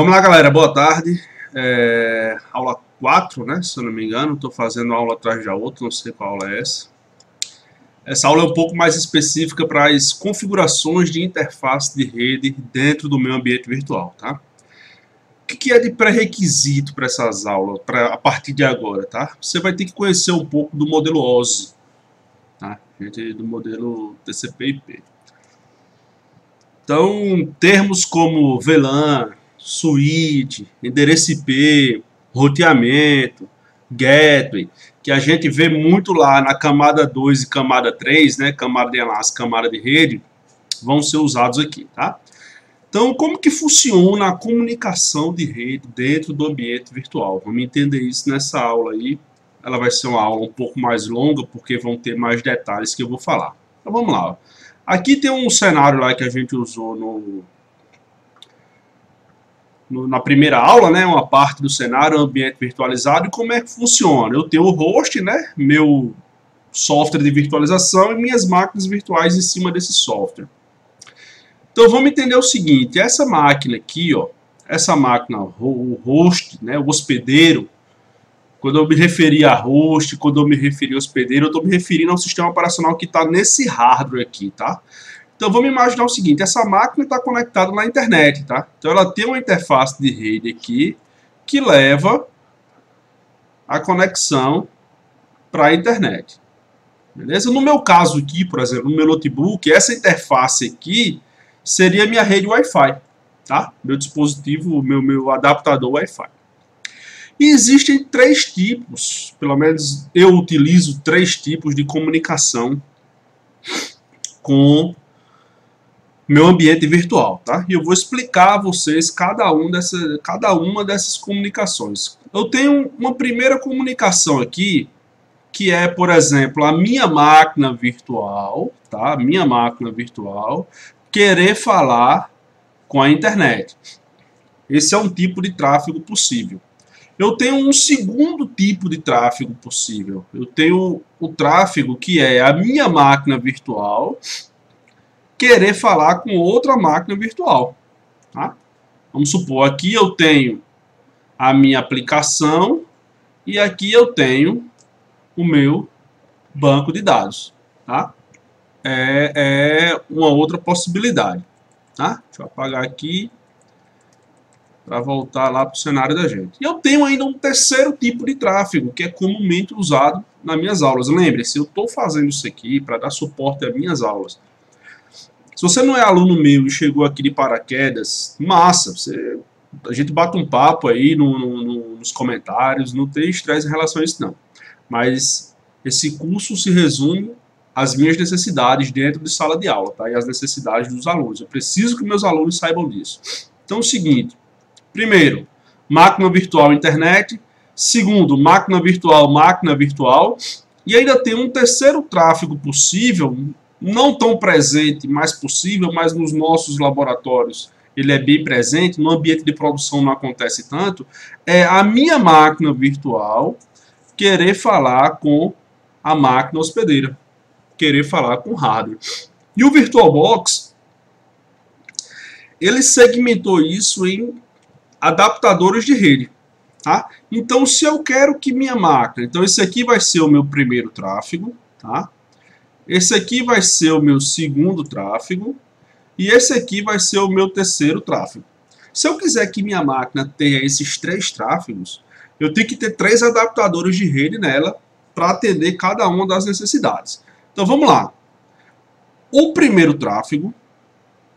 Vamos lá, galera, boa tarde. Aula 4, né? Se eu não me engano, estou fazendo uma aula atrás da outra, não sei qual aula é essa. Essa aula é um pouco mais específica para as configurações de interface de rede dentro do meu ambiente virtual, tá? O que é de pré-requisito para essas aulas, a partir de agora, tá? Você vai ter que conhecer um pouco do modelo OSI, tá? Do modelo TCP/IP. Então, termos como VLAN, switch, endereço IP, roteamento, gateway, que a gente vê muito lá na camada 2 e camada 3, né, camada de enlace, camada de rede, vão ser usados aqui, tá? Então, como que funciona a comunicação de rede dentro do ambiente virtual? Vamos entender isso nessa aula aí. Ela vai ser uma aula um pouco mais longa, porque vão ter mais detalhes que eu vou falar. Então, vamos lá. Aqui tem um cenário lá que a gente usou na primeira aula, né, uma parte do cenário, ambiente virtualizado, e como é que funciona. Eu tenho o host, né, meu software de virtualização e minhas máquinas virtuais em cima desse software. Então vamos entender o seguinte, essa máquina aqui, ó, essa máquina, o host, né, o hospedeiro, quando eu me referi a host, quando eu me referi a hospedeiro, eu estou me referindo ao sistema operacional que está nesse hardware aqui, tá? Então vamos imaginar o seguinte, essa máquina está conectada na internet, tá? Então ela tem uma interface de rede aqui que leva a conexão para a internet. Beleza? No meu caso aqui, por exemplo, no meu notebook, essa interface aqui seria minha rede Wi-Fi, tá? Meu dispositivo, meu adaptador Wi-Fi. E existem três tipos, pelo menos eu utilizo três tipos de comunicação com meu ambiente virtual, tá? E eu vou explicar a vocês cada uma dessas comunicações. Eu tenho uma primeira comunicação aqui, que é, por exemplo, a minha máquina virtual, tá? Minha máquina virtual querer falar com a internet. Esse é um tipo de tráfego possível. Eu tenho um segundo tipo de tráfego possível. Eu tenho o tráfego que é a minha máquina virtual querer falar com outra máquina virtual. Tá? Vamos supor, aqui eu tenho a minha aplicação e aqui eu tenho o meu banco de dados. Tá? É uma outra possibilidade. Tá? Deixa eu apagar aqui para voltar lá para o cenário da gente. E eu tenho ainda um terceiro tipo de tráfego, que é comumente usado nas minhas aulas. Lembre-se, eu estou fazendo isso aqui para dar suporte às minhas aulas. Se você não é aluno meu e chegou aqui de paraquedas, massa, a gente bate um papo aí nos comentários, não tem estresse em relação a isso não. Mas esse curso se resume às minhas necessidades dentro de sala de aula, tá? E às necessidades dos alunos. Eu preciso que meus alunos saibam disso. Então é o seguinte, primeiro, máquina virtual internet, segundo, máquina virtual, e ainda tem um terceiro tráfego possível, não tão presente, mais possível, mas nos nossos laboratórios ele é bem presente, no ambiente de produção não acontece tanto, é a minha máquina virtual querer falar com a máquina hospedeira, querer falar com o hardware. E o VirtualBox, ele segmentou isso em adaptadores de rede. Tá? Então, se eu quero que minha máquina... Então, esse aqui vai ser o meu primeiro tráfego, tá? Esse aqui vai ser o meu segundo tráfego e esse aqui vai ser o meu terceiro tráfego. Se eu quiser que minha máquina tenha esses três tráfegos, eu tenho que ter três adaptadores de rede nela para atender cada uma das necessidades. Então vamos lá. O primeiro tráfego,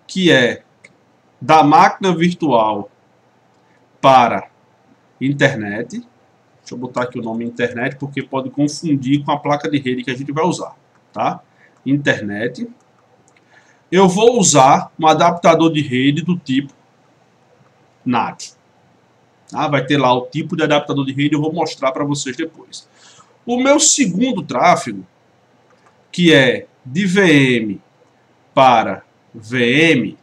que é da máquina virtual para internet. Deixa eu botar aqui o nome internet porque pode confundir com a placa de rede que a gente vai usar. Tá? Internet. Eu vou usar um adaptador de rede do tipo NAT. Tá? Vai ter lá o tipo de adaptador de rede, eu vou mostrar para vocês depois. O meu segundo tráfego, que é de VM para VM,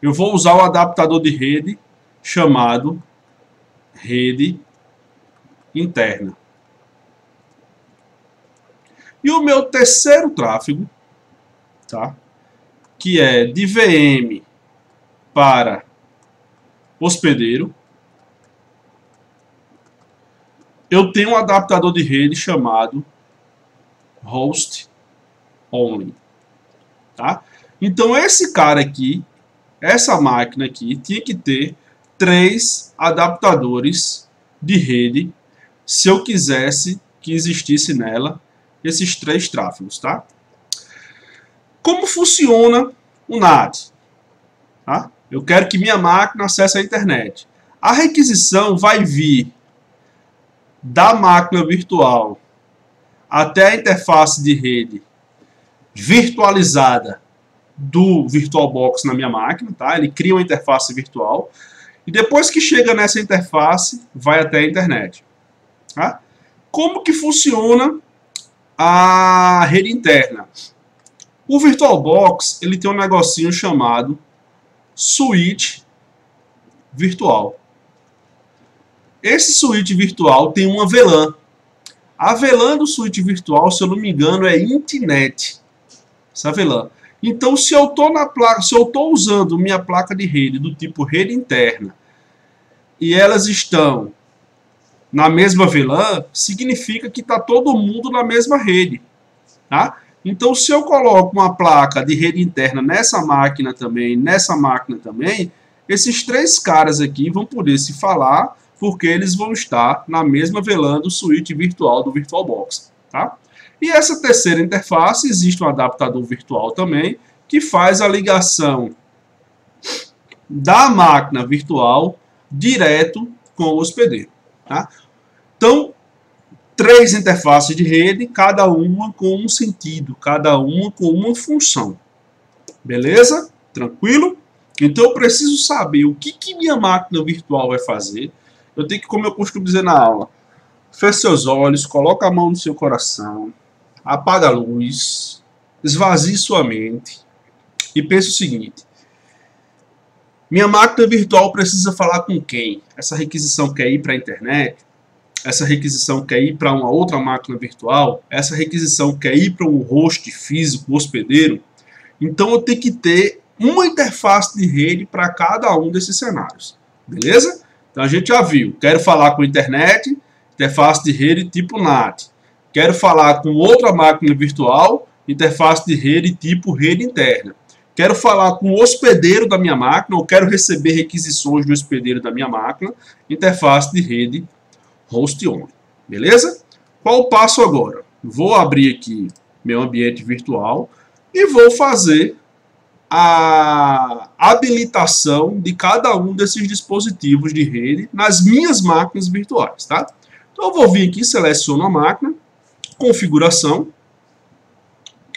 eu vou usar um adaptador de rede chamado rede interna. E o meu terceiro tráfego, tá? Que é de VM para hospedeiro. Eu tenho um adaptador de rede chamado host only, tá? Então esse cara aqui, essa máquina aqui, tinha que ter 3 adaptadores de rede se eu quisesse que existisse nela esses 3 tráfegos, tá? Como funciona o NAT? Tá? Eu quero que minha máquina acesse a internet. A requisição vai vir da máquina virtual até a interface de rede virtualizada do VirtualBox na minha máquina, tá? Ele cria uma interface virtual e depois que chega nessa interface, vai até a internet. Tá? Como que funciona a rede interna? O VirtualBox ele tem um negocinho chamado switch virtual. Esse switch virtual tem uma VLAN. A VLAN do switch virtual, se eu não me engano, é Intnet. Essa VLAN. Então, se eu estou usando minha placa de rede do tipo rede interna e elas estão na mesma VLAN, significa que está todo mundo na mesma rede. Tá? Então, se eu coloco uma placa de rede interna nessa máquina também, esses 3 caras aqui vão poder se falar porque eles vão estar na mesma VLAN do switch virtual do VirtualBox. Tá? E essa terceira interface, existe um adaptador virtual também, que faz a ligação da máquina virtual direto com o hospedeiro. Tá? Então, 3 interfaces de rede, cada uma com um sentido, cada uma com uma função. Beleza? Tranquilo? Então eu preciso saber o que minha máquina virtual vai fazer. Eu tenho que, como eu costumo dizer na aula, feche seus olhos, coloque a mão no seu coração, apaga a luz, esvazie sua mente e pense o seguinte: minha máquina virtual precisa falar com quem? Essa requisição quer ir para a internet? Essa requisição quer ir para uma outra máquina virtual? Essa requisição quer ir para um host físico, hospedeiro? Então eu tenho que ter uma interface de rede para cada um desses cenários. Beleza? Então a gente já viu. Quero falar com a internet, interface de rede tipo NAT. Quero falar com outra máquina virtual, interface de rede tipo rede interna. Quero falar com o hospedeiro da minha máquina, ou quero receber requisições do hospedeiro da minha máquina, interface de rede host only. Beleza? Qual o passo agora? Vou abrir aqui meu ambiente virtual e vou fazer a habilitação de cada um desses dispositivos de rede nas minhas máquinas virtuais, tá? Então eu vou vir aqui, seleciono a máquina, configuração,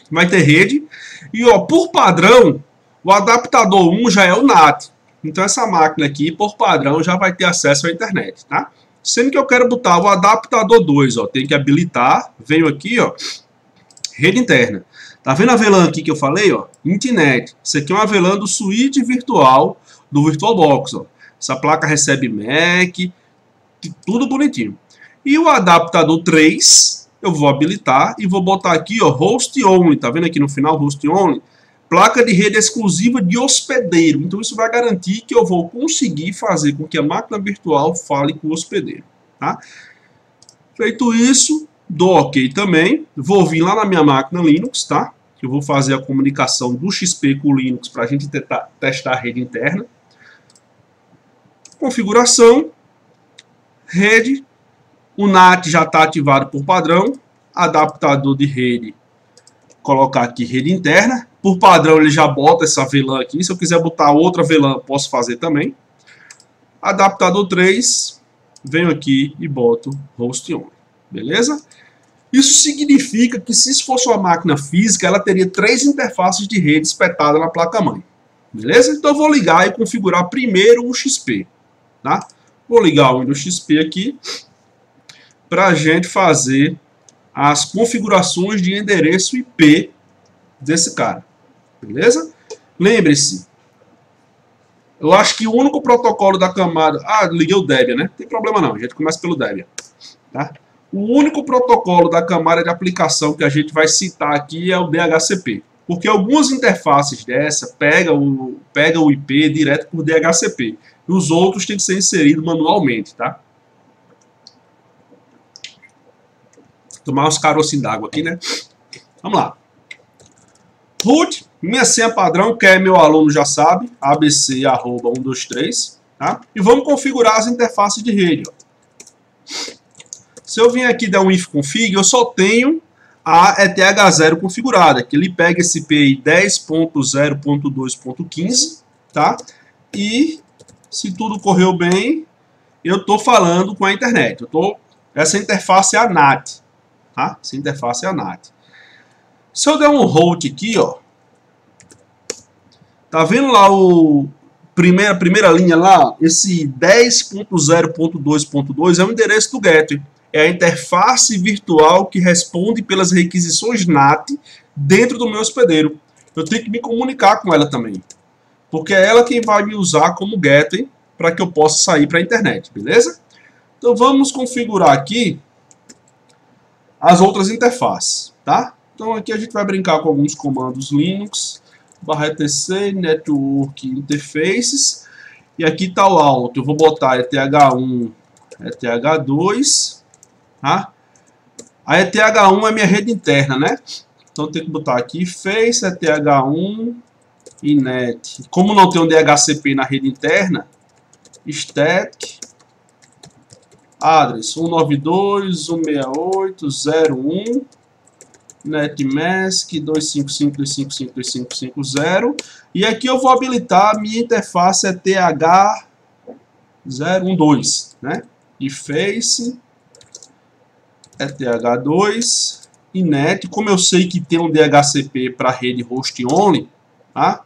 vai ter rede, e ó, por padrão, o adaptador 1 já é o NAT. Então essa máquina aqui, por padrão, já vai ter acesso à internet, tá? Sendo que eu quero botar o adaptador 2, ó, tem que habilitar, venho aqui, ó, rede interna. Tá vendo a VLAN aqui que eu falei, ó? Intnet. Isso aqui é uma VLAN do switch virtual do VirtualBox, ó. Essa placa recebe MAC, tudo bonitinho. E o adaptador 3, eu vou habilitar e vou botar aqui, ó, host only. Tá vendo aqui no final, host only? Placa de rede exclusiva de hospedeiro. Então isso vai garantir que eu vou conseguir fazer com que a máquina virtual fale com o hospedeiro, tá? Feito isso, dou OK também. Vou vir lá na minha máquina Linux, tá? Eu vou fazer a comunicação do XP com o Linux para a gente testar a rede interna. Configuração, rede, o NAT já está ativado por padrão, adaptador de rede, colocar aqui rede interna. Por padrão ele já bota essa VLAN aqui, se eu quiser botar outra VLAN posso fazer também. Adaptador 3, venho aqui e boto host only, beleza? Isso significa que se isso fosse uma máquina física, ela teria 3 interfaces de rede espetadas na placa-mãe. Beleza? Então eu vou ligar e configurar primeiro o XP. Tá? Vou ligar o Windows XP aqui para a gente fazer as configurações de endereço IP desse cara. Beleza? Lembre-se, eu acho que o único protocolo da camada... Ah, liguei o Debian, né? Não tem problema não, a gente começa pelo Debian. Tá? O único protocolo da camada de aplicação que a gente vai citar aqui é o DHCP. Porque algumas interfaces dessa pega o IP direto por DHCP. E os outros têm que ser inseridos manualmente, tá? Tomar uns carocinhos d'água aqui, né? Vamos lá. Root, minha senha padrão, que é meu aluno já sabe, abc@123, tá? E vamos configurar as interfaces de rede, ó. Se eu vim aqui dar um if config, eu só tenho a ETH0 configurada, que ele pega esse API 10.0.2.15, tá? E se tudo correu bem, eu estou falando com a internet. Essa interface é a NAT, tá? Essa interface é a NAT. Se eu der um root aqui, ó, tá vendo lá a primeira linha lá? Esse 10.0.2.2 é o endereço do gateway. É a interface virtual que responde pelas requisições NAT dentro do meu hospedeiro. Eu tenho que me comunicar com ela também, porque é ela quem vai me usar como gateway para que eu possa sair para a internet, beleza? Então vamos configurar aqui as outras interfaces, tá? Então aqui a gente vai brincar com alguns comandos Linux, /etc, network interfaces, e aqui está o alto, eu vou botar ETH1, ETH2, tá? A ETH1 é minha rede interna, né? Então tem que botar aqui face, ETH1 e net. Como não tem um DHCP na rede interna, static address 192.168.0.1 netmask 255.255.255.250, e aqui eu vou habilitar a minha interface ETH012, né? E face ETH2 e net. Como eu sei que tem um DHCP para rede host only, tá?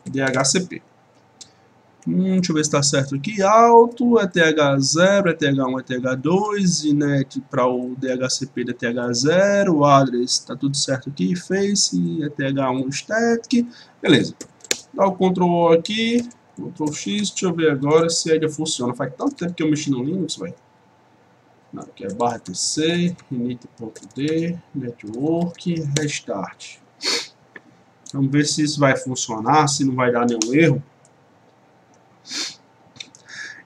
DHCP. Deixa eu ver se está certo aqui. Alto, ETH0, ETH1, ETH2, e net para o DHCP da ETH0, o address, está tudo certo aqui, face, ETH1 static, beleza. Dá o Ctrl aqui, Ctrl X, deixa eu ver agora se ainda funciona. Faz tanto tempo que eu mexi no Linux, velho. Aqui é /tc, init.d, network, restart. Vamos ver se isso vai funcionar, se não vai dar nenhum erro.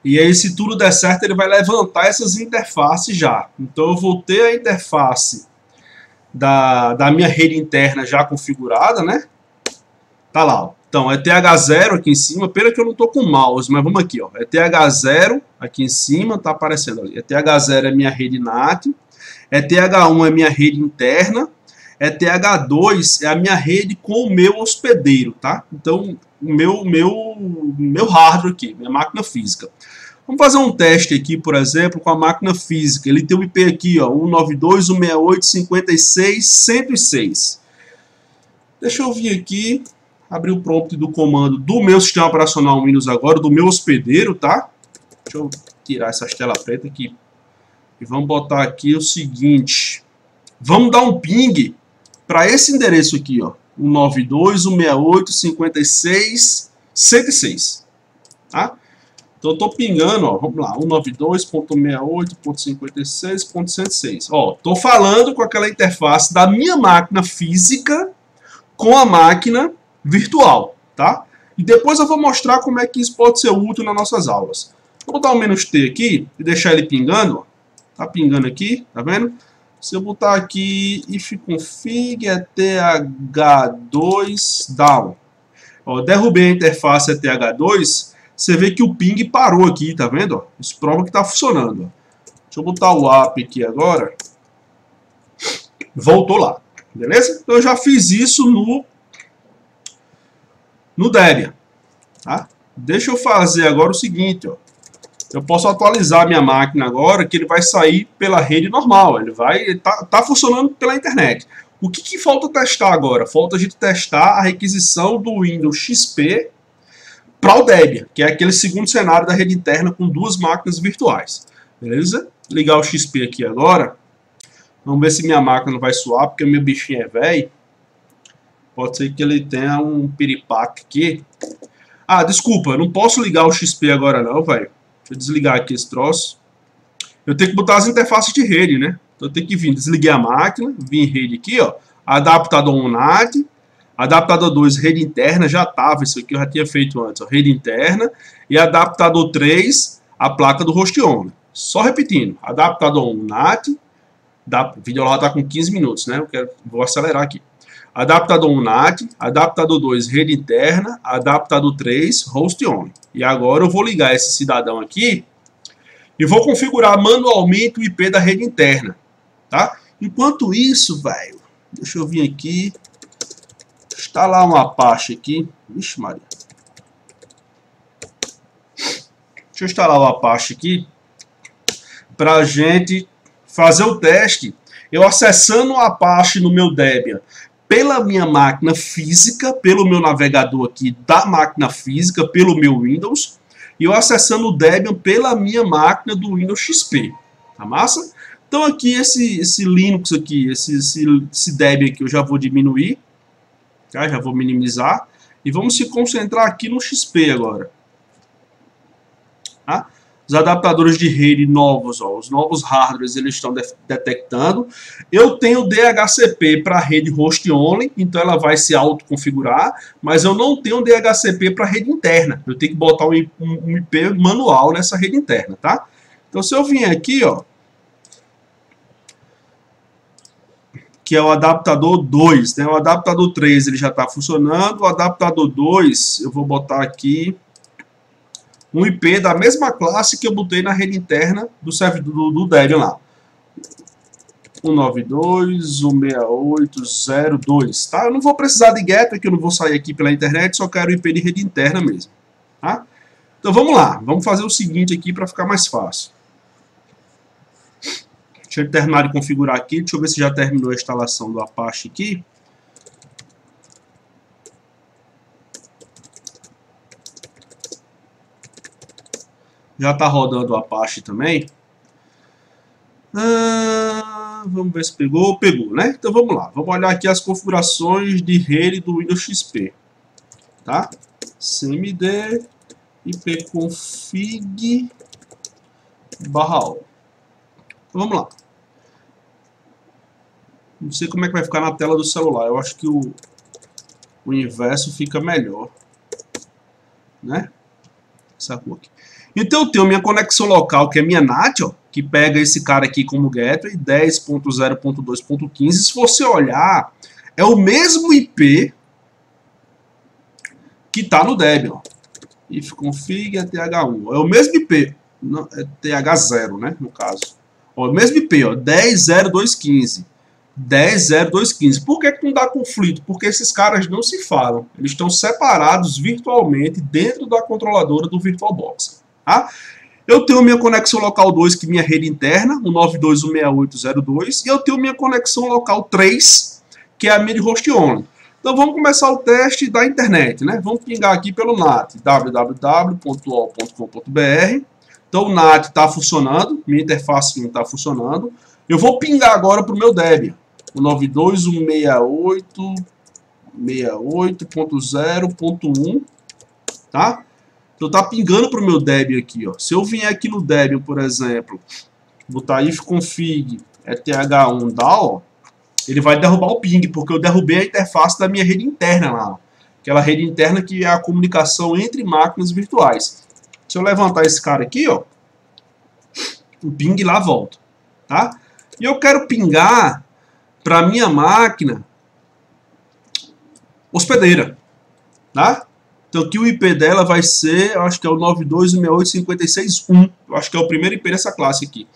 E aí, se tudo der certo, ele vai levantar essas interfaces já. Então eu vou ter a interface da minha rede interna já configurada, né? Tá lá, ó. Então, ETH0 aqui em cima, pena que eu não tô com o mouse, mas vamos aqui, ó. ETH0 aqui em cima, tá aparecendo ali. ETH0 é minha rede NAT, ETH1 é minha rede interna, ETH2 é a minha rede com o meu hospedeiro, tá? Então, o meu hardware aqui, minha máquina física. Vamos fazer um teste aqui, por exemplo, com a máquina física. Ele tem o IP aqui, ó, 192.168.56.106. Deixa eu vir aqui, abrir o prompt do comando do meu sistema operacional Windows agora, do meu hospedeiro, tá? Deixa eu tirar essas telas pretas aqui. E vamos botar aqui o seguinte. Vamos dar um ping para esse endereço aqui, ó. 192.168.56.106, tá? Então eu tô pingando, ó, vamos lá, 192.168.56.106. Ó, tô falando com aquela interface da minha máquina física com a máquina virtual, tá? E depois eu vou mostrar como é que isso pode ser útil nas nossas aulas. Vou botar o "-t" aqui e deixar ele pingando, ó. Tá pingando aqui, tá vendo? Se eu botar aqui if config ETH2 down, ó, derrubei a interface ETH2, você vê que o ping parou aqui, tá vendo? Ó, isso prova que está funcionando. Ó. Deixa eu botar o app aqui agora. Voltou lá, beleza? Então eu já fiz isso no Debian, tá? Deixa eu fazer agora o seguinte, ó. Eu posso atualizar minha máquina agora, que ele vai sair pela rede normal. Ele tá funcionando pela internet. O que falta testar agora? Falta a gente testar a requisição do Windows XP para o Debian, que é aquele segundo cenário da rede interna com duas máquinas virtuais. Beleza? Vou ligar o XP aqui agora. Vamos ver se minha máquina não vai suar, porque o meu bichinho é velho. Pode ser que ele tenha um piripaque aqui. Ah, desculpa, eu não posso ligar o XP agora não, velho. Deixa eu desligar aqui esse troço. Eu tenho que botar as interfaces de rede, né? Então eu tenho que vir, desliguei a máquina, vir em rede aqui, ó. Adaptador NAT. Adaptador 2, rede interna, já estava, isso aqui eu já tinha feito antes, ó, rede interna. E adaptador 3, a placa do host only. Só repetindo, adaptador 1, NAT, o vídeo lá está com 15 minutos, né? Vou acelerar aqui. Adaptador 1, NAT, adaptador 2, rede interna, adaptador 3, host only. E agora eu vou ligar esse cidadão aqui e vou configurar manualmente o IP da rede interna, tá? Enquanto isso, velho, deixa eu vir aqui, instalar um Apache aqui. Vixe Maria. Deixa eu instalar o Apache aqui para a gente fazer o teste. Eu acessando o Apache no meu Debian pela minha máquina física, pelo meu navegador aqui da máquina física, pelo meu Windows, e eu acessando o Debian pela minha máquina do Windows XP. Tá massa? Então aqui esse Linux aqui, esse Debian aqui eu já vou diminuir, tá? Já vou minimizar e vamos se concentrar aqui no XP agora. Tá? Os adaptadores de rede novos, ó, os novos hardwares, eles estão detectando. Eu tenho DHCP para rede host only, então ela vai se autoconfigurar, mas eu não tenho DHCP para rede interna. Eu tenho que botar um IP manual nessa rede interna, tá? Então se eu vier aqui, ó, que é o adaptador 2, né? O adaptador 3 ele já está funcionando, o adaptador 2 eu vou botar aqui um IP da mesma classe que eu botei na rede interna do servidor do Debian lá. 192.168.0.2, tá? Eu não vou precisar de gateway, que eu não vou sair aqui pela internet, só quero IP de rede interna mesmo, tá? Então vamos lá, vamos fazer o seguinte aqui para ficar mais fácil. Deixa eu terminar de configurar aqui, deixa eu ver se já terminou a instalação do Apache aqui. Já está rodando o Apache também. Vamos ver se pegou. Pegou, né? Então vamos lá. Vamos olhar aqui as configurações de rede do Windows XP. Tá? cmd ipconfig /all. Então vamos lá. Não sei como é que vai ficar na tela do celular. Eu acho que o inverso fica melhor. Né? Essa cor aqui. Então eu tenho minha conexão local, que é minha NAT, ó, que pega esse cara aqui como gateway, 10.0.2.15. Se você olhar, é o mesmo IP que está no Debian. Ifconfig é TH1. É o mesmo IP, não, é TH0, né, no caso. Ó, o mesmo IP, ó, 10.0.2.15. 10.0.2.15. Por que não dá conflito? Porque esses caras não se falam. Eles estão separados virtualmente dentro da controladora do VirtualBox. Tá? Eu tenho minha conexão local 2, que é minha rede interna, o 92.168.0.2, e eu tenho minha conexão local 3, que é a minha de host only. Então vamos começar o teste da internet, né? Vamos pingar aqui pelo NAT, www.ol.com.br. Então o NAT está funcionando, minha interface está funcionando. Eu vou pingar agora para o meu Debian, o 92.168.0.1, tá? Então tá pingando para o meu Debian aqui, ó. Se eu vier aqui no Debian, por exemplo, botar ifconfig eth1 DAO, ele vai derrubar o ping, porque eu derrubei a interface da minha rede interna lá. Aquela rede interna que é a comunicação entre máquinas virtuais. Se eu levantar esse cara aqui, ó, o ping lá volta, tá? E eu quero pingar para a minha máquina hospedeira, tá? Então aqui o IP dela vai ser, eu acho que é o 92.168.56.1. Eu acho que é o primeiro IP dessa classe aqui.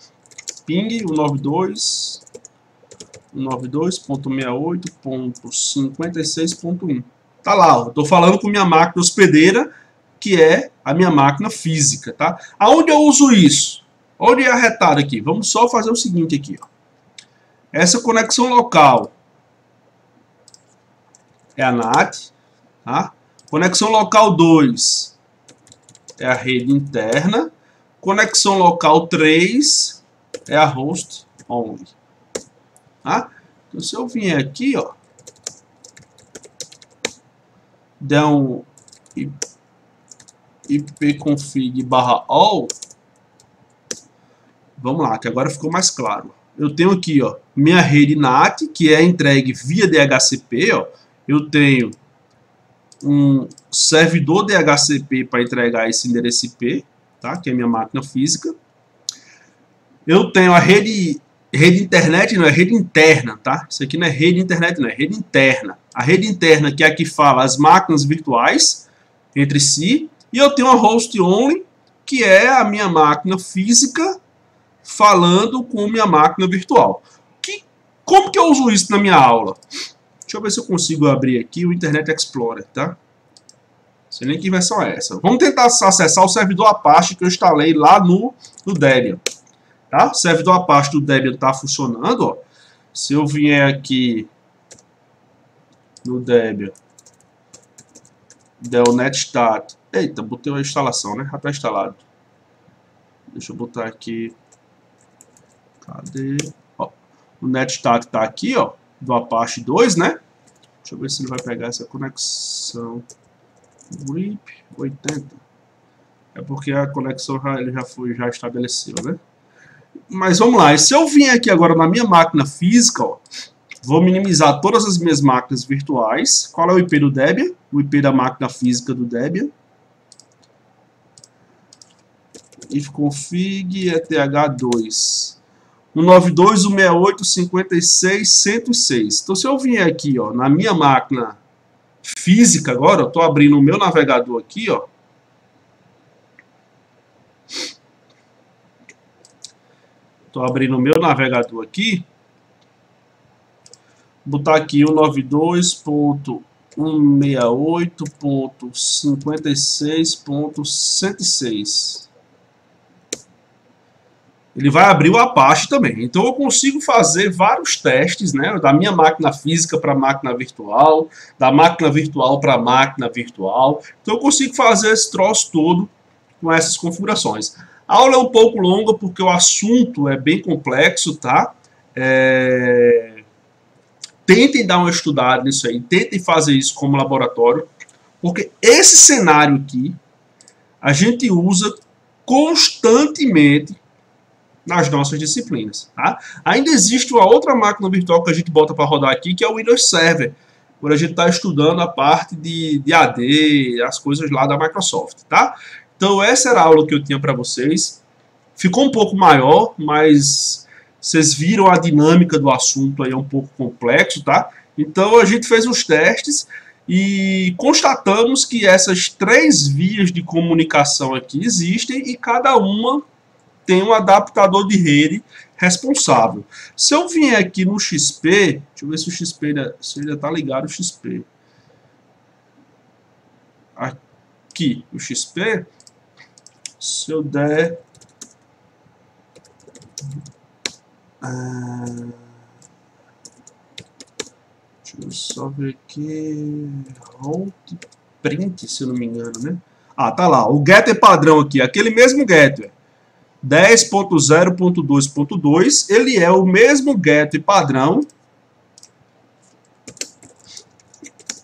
Ping, o 92.68.56.1. Tá lá, ó. Tô falando com minha máquina hospedeira, que é a minha máquina física, tá? Aonde eu uso isso? Onde é arretado aqui? Vamos só fazer o seguinte aqui, ó. Essa conexão local é a NAT, tá? Conexão local 2 é a rede interna. Conexão local 3 é a host only. Tá? Então, se eu vier aqui, ó, der um ipconfig /all, vamos lá, que agora ficou mais claro. Eu tenho aqui, ó, minha rede NAT, que é entregue via DHCP, ó. Eu tenho um servidor DHCP para entregar esse endereço IP, tá? Que é a minha máquina física. Eu tenho a rede internet, não é rede interna, tá? Isso aqui não é rede internet, não é rede interna. A rede interna que é a que fala as máquinas virtuais entre si. E eu tenho a host only, que é a minha máquina física falando com minha máquina virtual. Como que eu uso isso na minha aula? Deixa eu ver se eu consigo abrir aqui o Internet Explorer, tá? Não sei nem que versão é essa. Vamos tentar acessar o servidor Apache que eu instalei lá no Debian. Tá? O servidor Apache do Debian está funcionando. Ó. Se eu vier aqui no Debian, der o netstat. Eita, botei a instalação, né? Já está instalado. Deixa eu botar aqui. Cadê? Ó, o netstat está aqui, ó. Do Apache 2, né? Deixa eu ver se ele vai pegar essa conexão. RIP 80. É porque a conexão ele já estabeleceu, né? Mas vamos lá. E se eu vim aqui agora na minha máquina física, ó, vou minimizar todas as minhas máquinas virtuais. Qual é o IP do Debian? O IP da máquina física do Debian. ifconfig eth2. 192.168.56.106. Então, se eu vier aqui, ó, na minha máquina física agora, eu estou abrindo o meu navegador aqui, ó. Estou abrindo o meu navegador aqui. Vou botar aqui 192.168.56.106. Ele vai abrir o Apache também. Então eu consigo fazer vários testes, né, da minha máquina física para a máquina virtual, da máquina virtual para a máquina virtual. Então eu consigo fazer esse troço todo com essas configurações. A aula é um pouco longa porque o assunto é bem complexo, tá? Tentem dar uma estudada nisso aí, tentem fazer isso como laboratório, porque esse cenário aqui a gente usa constantemente nas nossas disciplinas, tá? Ainda existe uma outra máquina virtual que a gente bota para rodar aqui, que é o Windows Server, quando a gente está estudando a parte de AD, as coisas lá da Microsoft, tá? Então essa era a aula que eu tinha para vocês. Ficou um pouco maior, mas vocês viram a dinâmica do assunto aí, é um pouco complexo, tá? Então a gente fez os testes e constatamos que essas 3 vias de comunicação aqui existem e cada uma tem um adaptador de rede responsável. Se eu vier aqui no XP, deixa eu ver se o XP ainda está ligado o XP. Aqui, o XP, se eu der... deixa eu só ver aqui... Hold print, se eu não me engano, né? Ah, tá lá, o getter padrão aqui, aquele mesmo getter. 10.0.2.2, ele é o mesmo getter padrão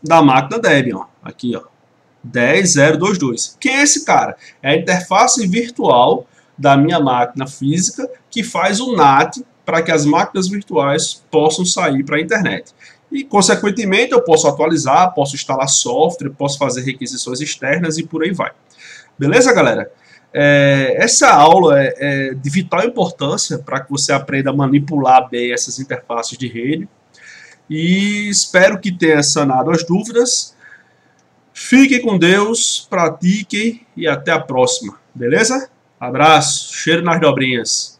da máquina Debian, ó. Aqui, ó, 10.0.2.2. Quem é esse cara? É a interface virtual da minha máquina física que faz o NAT para que as máquinas virtuais possam sair para a internet. E, consequentemente, eu posso atualizar, posso instalar software, posso fazer requisições externas e por aí vai. Beleza, galera? Essa aula é de vital importância para que você aprenda a manipular bem essas interfaces de rede. E espero que tenha sanado as dúvidas. Fiquem com Deus, pratiquem e até a próxima. Beleza? Abraço, cheiro nas dobrinhas.